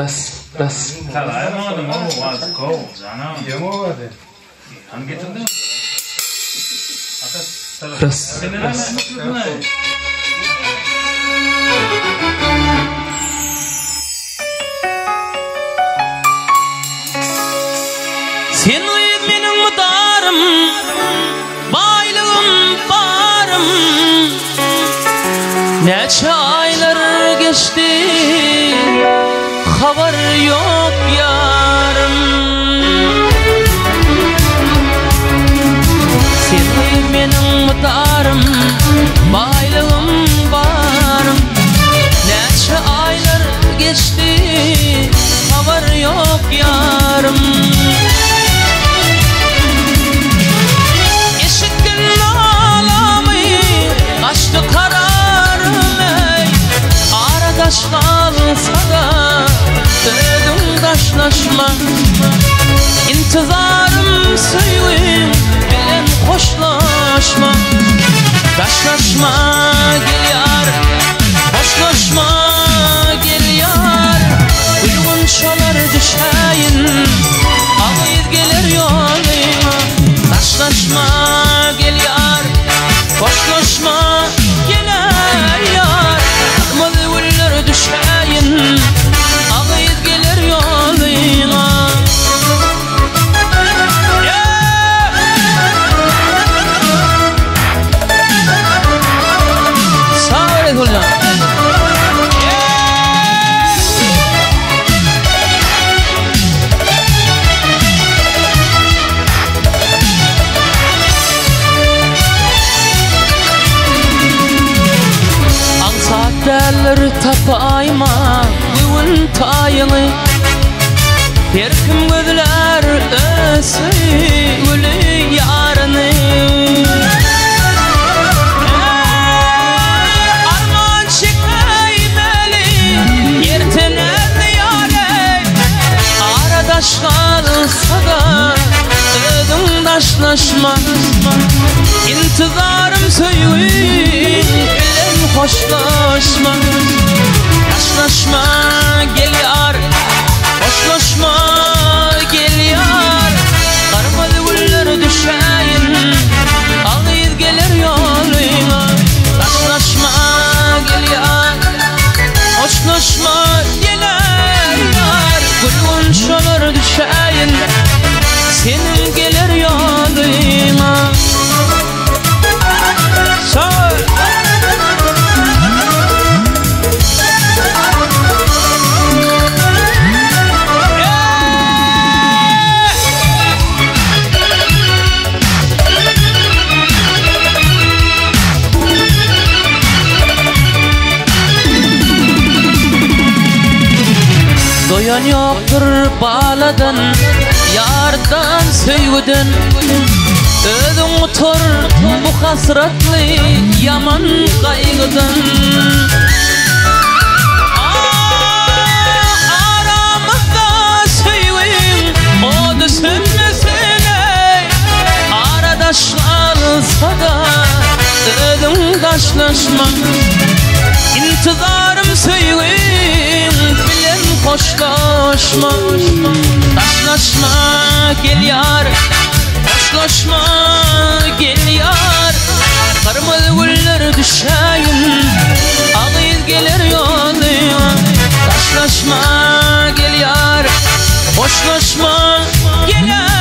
Bas. Kalayamadım o vardı kov canım. Yeme vardı. Hangi getirdin? Bas. Senin ne? Sen benim mudarım, baylığım barım. Neçe aylar geçti, haber yok yarım. Sen benim mudarım, baylığım barım. Neçe aylar geçti, haber yok yarım. Açtı kararım ey, aradaş kalsa da dedim taşlaşma. İntizarım söyleyeyim, bilen hoşlaşma. Taşlaşma gel yar, hoşlaşma gel yar. Uygun çalar düşeyin, ağıyız gelir yoluna. Taşlaşma gel yar, hoşlaşma gelir yar. Akmadı güller düşeyin, ağıyız gelir yoluna. Sağ ol ulan. Derler tapayma güvün tayını. Her kim gözler ösü gülü yarını. Arman çekmeymeli yertener yare. Aradaş kalsa da dedim taşlaşma. İntizarım söyleyeyim, bilen hoşlaşma. Taşlaşma gel yar, hoşlaşma gel yar. Karmadı güller düşeyin, ağıyız gelir yoluna. Taşlaşma gel yar, hoşlaşma gelir yar. Gülün çalar düşeyin, senin gelir yoluna. Doyan yoktur bağladan, yardan söygüden. Ödün otur bu hasratlı yaman kaygıdan. Aramızda söyleyeyim, o da sönmesin ey. Aradaş kalsa da ödün taşlaşma. İntizarım söyleyeyim, bilen hoşlaşma. Taşlaşma gel yar, hoşlaşma gel yar. Karmalı güller düşeyin, ağıyız gelir yoluna. Taşlaşma gel yar, hoşlaşma gel yar.